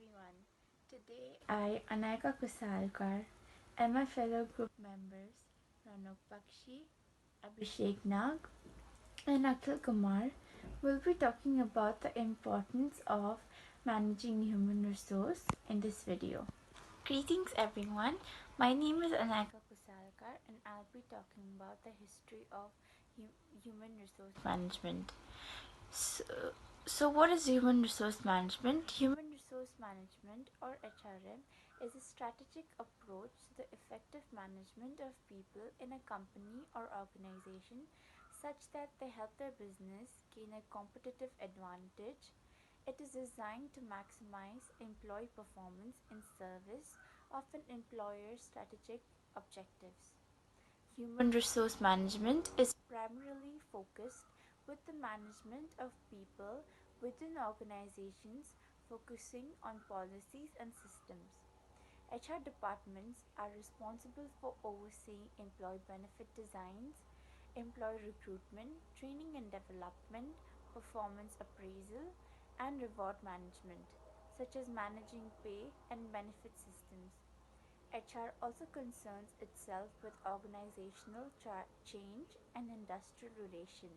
everyone. Today, I, Anaika Kusalkar, and my fellow group members, Raunak Bakshi, Abhishek Nag, and Akhil Kumar, will be talking about the importance of managing human resource in this video. Greetings, everyone. My name is Anaika Kusalkar, and I'll be talking about the history of human resource management. So, so, what is human resource management? Human resource management, or HRM, is a strategic approach to the effective management of people in a company or organization such that they help their business gain a competitive advantage. It is designed to maximize employee performance in service of an employer's strategic objectives. Human resource management is primarily focused with the management of people within organizations, focusing on policies and systems. HR departments are responsible for overseeing employee benefit designs, employee recruitment, training and development, performance appraisal, and reward management, such as managing pay and benefit systems. HR also concerns itself with organizational change and industrial relation,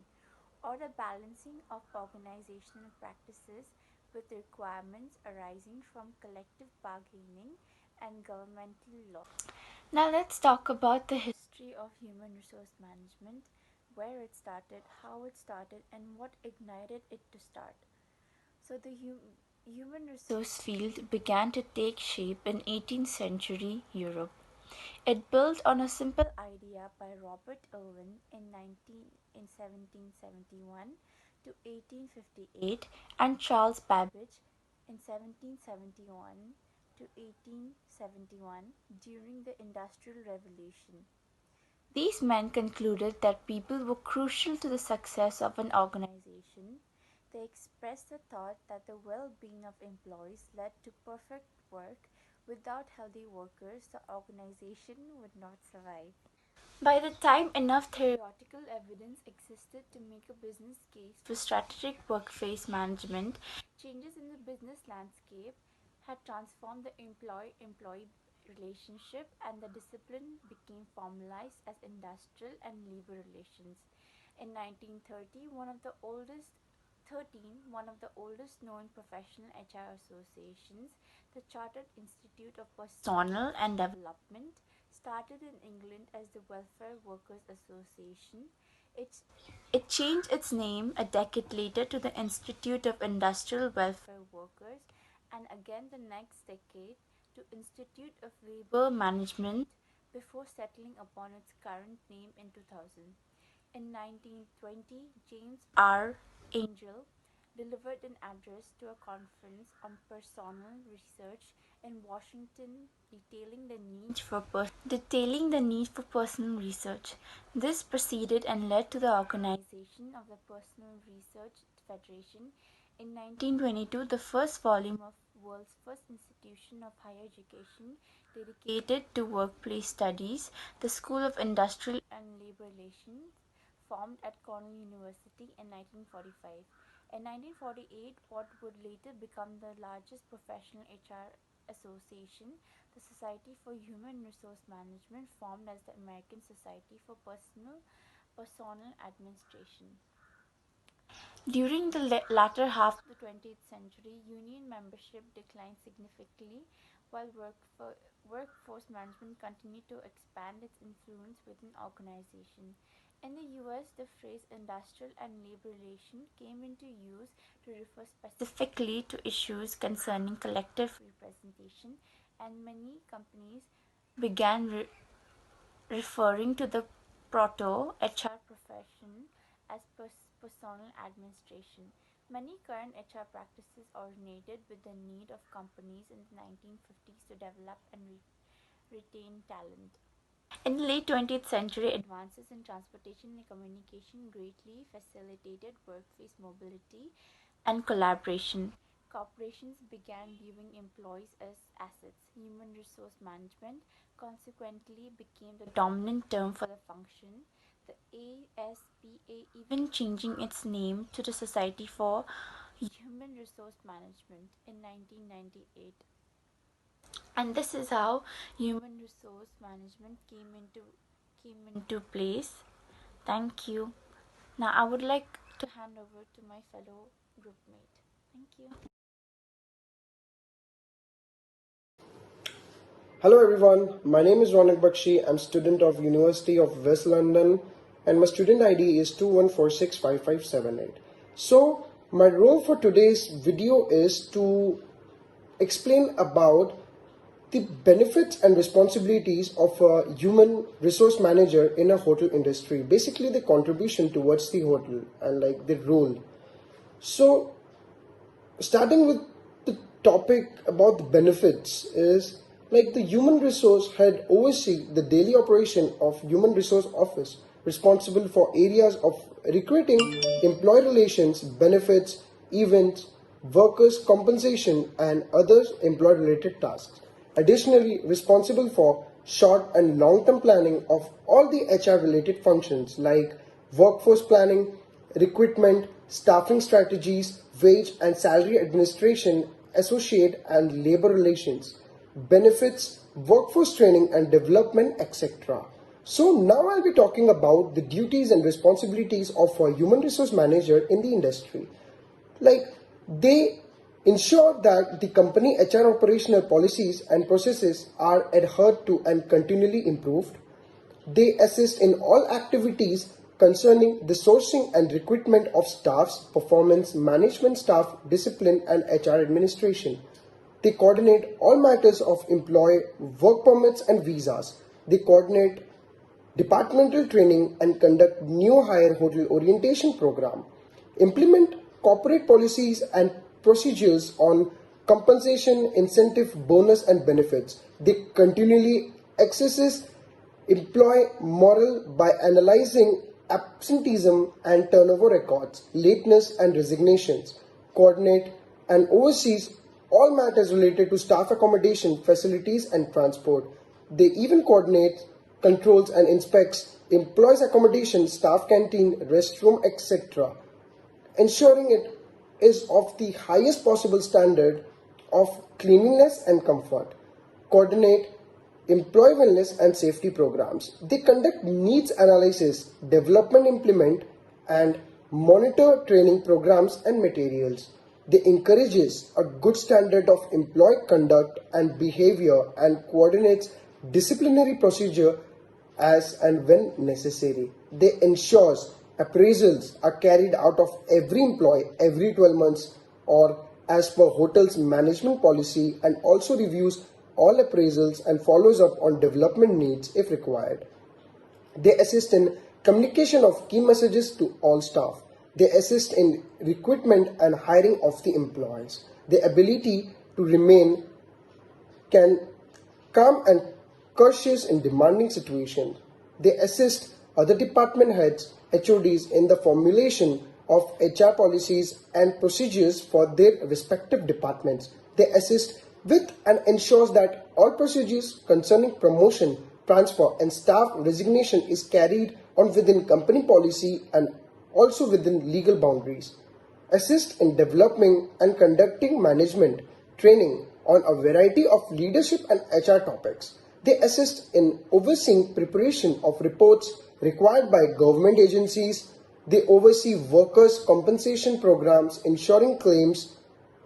or the balancing of organizational practices with requirements arising from collective bargaining and governmental law. Now let's talk about the history of human resource management, where it started, how it started, and what ignited it to start. So the human resource field began to take shape in 18th century Europe. It built on a simple idea by Robert Owen in 1771 to 1858 and Charles Babbage in 1771 to 1871 during the Industrial Revolution. These men concluded that people were crucial to the success of an organization. They expressed the thought that the well-being of employees led to perfect work. Without healthy workers, the organization would not survive. By the time enough theoretical evidence existed to make a business case for strategic workplace management, changes in the business landscape had transformed the employee relationship, and the discipline became formalized as industrial and labor relations. In 1930, one of the oldest known professional HR associations, the Chartered Institute of Personnel and Development, started in England as the Welfare Workers Association. It, it changed its name a decade later to the Institute of Industrial Welfare Workers, and again the next decade to Institute of Labor Management, before settling upon its current name in 2000. In 1920, James R. Angel delivered an address to a conference on personnel research in Washington, detailing the need for personal research. This proceeded and led to the organization of the Personal Research Federation. In 1922, the first volume of world's first institution of higher education dedicated to workplace studies, the School of Industrial and Labor Relations, formed at Cornell University in 1945. In 1948, what would later become the largest professional HR association, the Society for Human Resource Management, formed as the American Society for Personnel Administration. During the latter half of the 20th century, union membership declined significantly, while workforce management continued to expand its influence within organizations. In the US, the phrase industrial and labor relation came into use to refer specifically to issues concerning collective representation, and many companies began referring to the proto HR profession as personnel administration. Many current HR practices originated with the need of companies in the 1950s to develop and retain talent. In the late 20th century, advances in transportation and communication greatly facilitated workplace mobility and collaboration. Corporations began viewing employees as assets. Human resource management consequently became the dominant term for the function, the ASPA even changing its name to the Society for human resource management in 1998. And this is how human resource management came into place. Thank you. Now I would like to hand over to my fellow groupmate. Thank you. Hello everyone, my name is Raunak Bakshi. I'm student of University of West London and my student ID is 21465578. So my role for today's video is to explain about the benefits and responsibilities of a human resource manager in a hotel industry. Basically the contribution towards the hotel and like the role. So starting with the topic about the benefits is like the human resource head oversee the daily operation of human resource office responsible for areas of recruiting, employee relations, benefits, events, workers compensation and other employee related tasks. Additionally, responsible for short and long term planning of all the HR related functions like workforce planning, recruitment, staffing strategies, wage and salary administration, associate and labor relations, benefits, workforce training and development, etc. So now I'll be talking about the duties and responsibilities of a human resource manager in the industry. Like they ensure that the company HR operational policies and processes are adhered to and continually improved. They assist in all activities concerning the sourcing and recruitment of staffs, performance management staff, discipline and HR administration. They coordinate all matters of employee work permits and visas. They coordinate departmental training and conduct new hire hotel orientation program. Implement corporate policies and procedures on compensation, incentive, bonus and benefits. They continually assesses employee morale by analyzing absenteeism and turnover records, lateness and resignations, coordinate and oversees all matters related to staff accommodation, facilities and transport. They even coordinate, controls and inspects employees' accommodation, staff canteen, restroom, etc., ensuring it is of the highest possible standard of cleanliness and comfort. Coordinate employee wellness and safety programs. They conduct needs analysis, development implement, and monitor training programs and materials. They encourages a good standard of employee conduct and behavior and coordinates disciplinary procedure as and when necessary. They ensures appraisals are carried out of every employee every 12 months or as per hotel's management policy and also reviews all appraisals and follows up on development needs if required. They assist in communication of key messages to all staff. They assist in recruitment and hiring of the employees. Their ability to remain can calm and cautious in demanding situations. They assist other department heads, HODs in the formulation of HR policies and procedures for their respective departments. They assist with and ensures that all procedures concerning promotion, transfer and staff resignation is carried on within company policy and also within legal boundaries. Assist in developing and conducting management training on a variety of leadership and HR topics. They assist in overseeing preparation of reports required by government agencies. They oversee workers' compensation programs, ensuring claims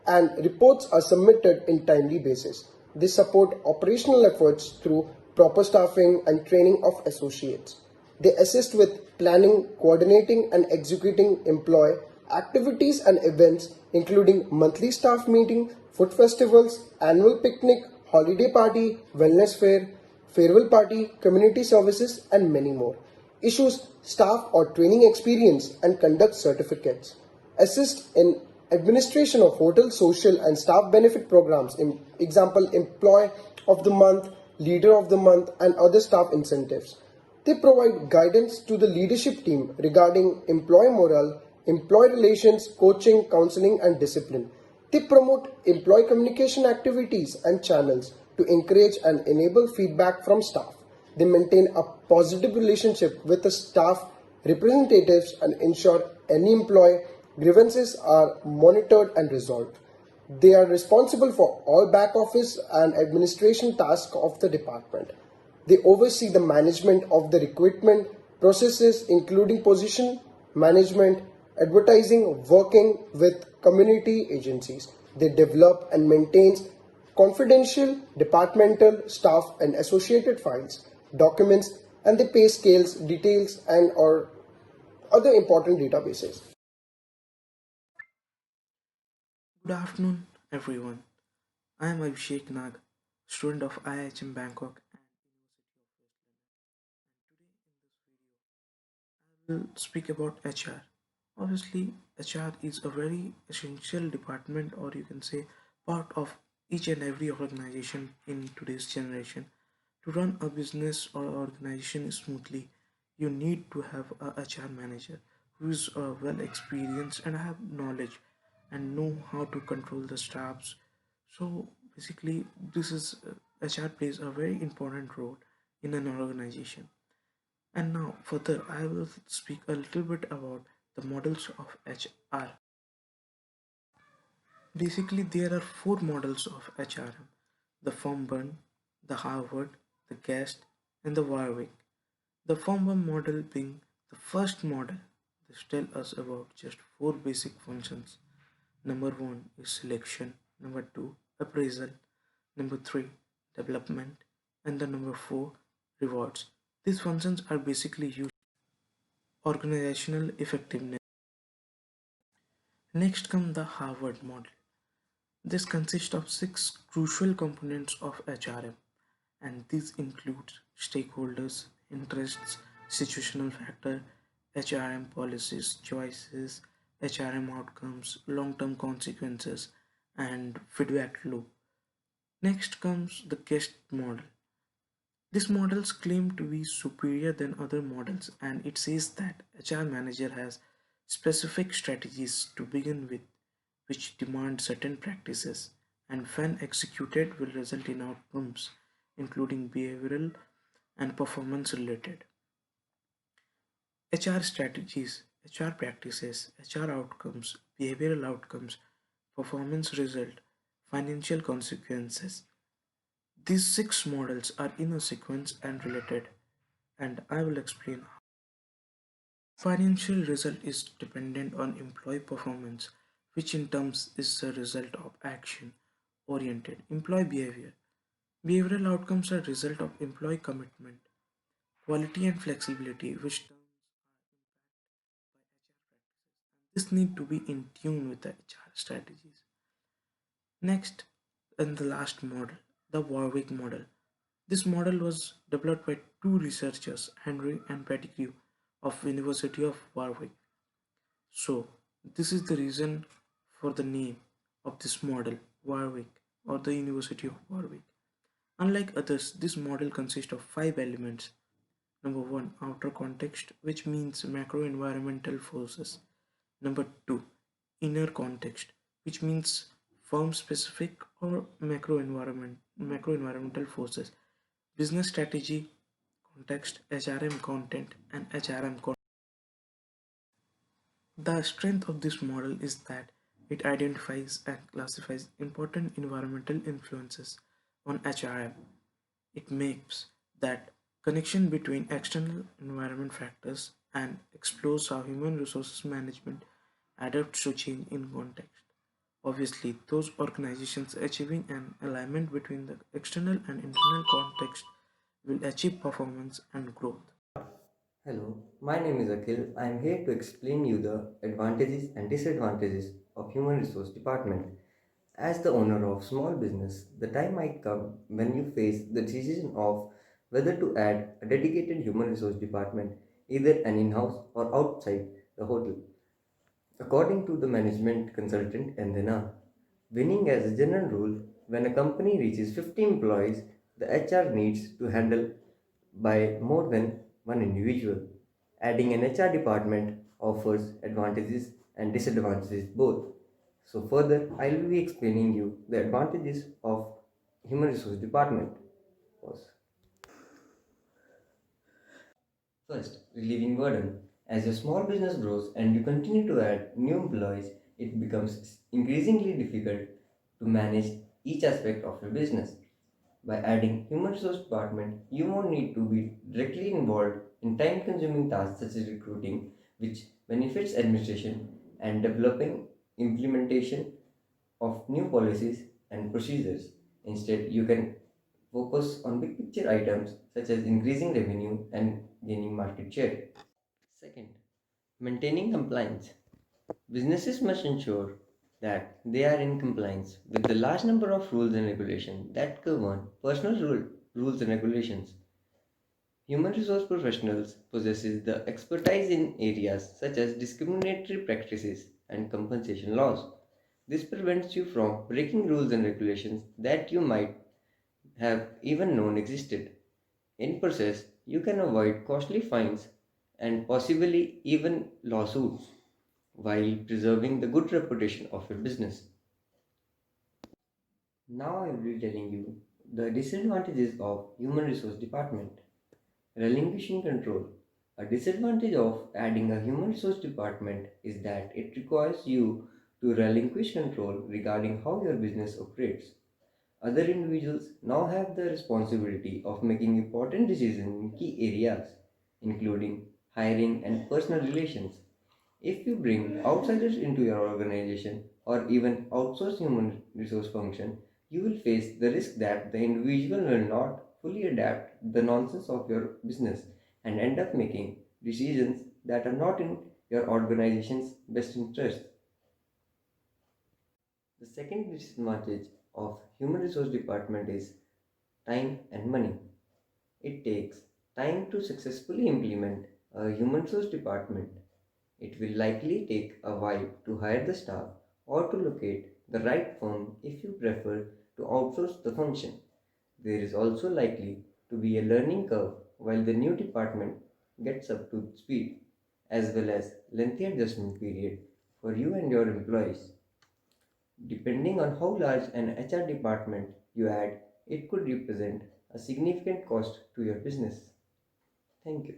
and reports are submitted in timely basis. They support operational efforts through proper staffing and training of associates. They assist with planning, coordinating and executing employee activities and events including monthly staff meeting, food festivals, annual picnic, holiday party, wellness fair, farewell party, community services and many more. Issues staff or training experience and conduct certificates. Assist in administration of hotel social and staff benefit programs, in example employee of the month, leader of the month and other staff incentives. They provide guidance to the leadership team regarding employee morale, employee relations, coaching, counseling and discipline. They promote employee communication activities and channels to encourage and enable feedback from staff. They maintain a positive relationship with the staff representatives and ensure any employee Grievances are monitored and resolved. They are responsible for all back office and administration tasks of the department. They oversee the management of the recruitment processes, including position management, advertising, working with community agencies. They develop and maintain confidential departmental staff and associated files, documents, and the pay scales, details, and or other important databases. Good afternoon, everyone. I am Abhishek Nag, student of IHM Bangkok and will speak about HR. Obviously, HR is a very essential department, or you can say part of each and every organization in today's generation. To run a business or organization smoothly, you need to have a HR manager who is well experienced and have knowledge and know how to control the staffs. So basically, this is HR plays a very important role in an organization. And now, further, I will speak a little bit about the models of HR. Basically, there are four models of HRM: the firm burn, the Harvard, the Guest, and the Warwick. The firm burn model being the first model. This tells us about just four basic functions. Number one is selection, number two, appraisal, number three, development, and the number four, rewards. These functions are basically used organizational effectiveness. Next comes the Harvard model. This consists of six crucial components of HRM, and these include stakeholders, interests, situational factor, HRM policies, choices, HRM outcomes, long-term consequences, and feedback loop. Next comes the guest model. These models claim to be superior than other models, and it says that HR manager has specific strategies to begin with which demand certain practices and when executed will result in outcomes including behavioral and performance related. HR strategies, HR practices, HR outcomes, behavioral outcomes, performance result, financial consequences. These six models are in a sequence and related, and I will explain. Financial result is dependent on employee performance, which in terms is the result of action oriented employee behavior. Behavioral outcomes are result of employee commitment, quality and flexibility, which terms this need to be in tune with the HR strategies. Next, and the last model, the Warwick model. This model was developed by two researchers, Henry and Pettigrew of University of Warwick. So, this is the reason for the name of this model, Warwick, or the University of Warwick. Unlike others, this model consists of five elements. Number one, outer context, which means macro environmental forces. Number two, inner context, which means firm specific or macro environmental forces. Business strategy, context, HRM content, and HRM content. The strength of this model is that it identifies and classifies important environmental influences on HRM. It makes that connection between external environment factors and explores how human resources management adapts to change in context. Obviously, those organizations achieving an alignment between the external and internal context will achieve performance and growth. Hello, my name is Akhil. I am here to explain you the advantages and disadvantages of human resource department. As the owner of small business, the time might come when you face the decision of whether to add a dedicated human resource department, either an in-house or outside the hotel. According to the management consultant Endena, winning as a general rule, when a company reaches 50 employees, the HR needs to handle by more than one individual. Adding an HR department offers advantages and disadvantages both. So further, I will be explaining you the advantages of human resource department. Was first, relieving burden. As your small business grows and you continue to add new employees, it becomes increasingly difficult to manage each aspect of your business. By adding human resource department, you won't need to be directly involved in time-consuming tasks such as recruiting, which benefits administration and developing implementation of new policies and procedures. Instead, you can focus on big picture items such as increasing revenue and gaining market share. Second, maintaining compliance. Businesses must ensure that they are in compliance with the large number of rules and regulations that govern rules and regulations. Human resource professionals possesses the expertise in areas such as discriminatory practices and compensation laws. This prevents you from breaking rules and regulations that you might have even known existed. In process, you can avoid costly fines and possibly even lawsuits while preserving the good reputation of your business. Now I will be telling you the disadvantages of human resource department. Relinquishing control. A disadvantage of adding a human resource department is that it requires you to relinquish control regarding how your business operates. Other individuals now have the responsibility of making important decisions in key areas, including hiring and personal relations. If you bring outsiders into your organization or even outsource human resource function, you will face the risk that the individual will not fully adapt the nonsense of your business and end up making decisions that are not in your organization's best interest. The second disadvantage of human resource department is time and money. It takes time to successfully implement a human resource department. It will likely take a while to hire the staff or to locate the right firm if you prefer to outsource the function. There is also likely to be a learning curve while the new department gets up to speed, as well as lengthy adjustment period for you and your employees. Depending on how large an HR department you add, it could represent a significant cost to your business. Thank you.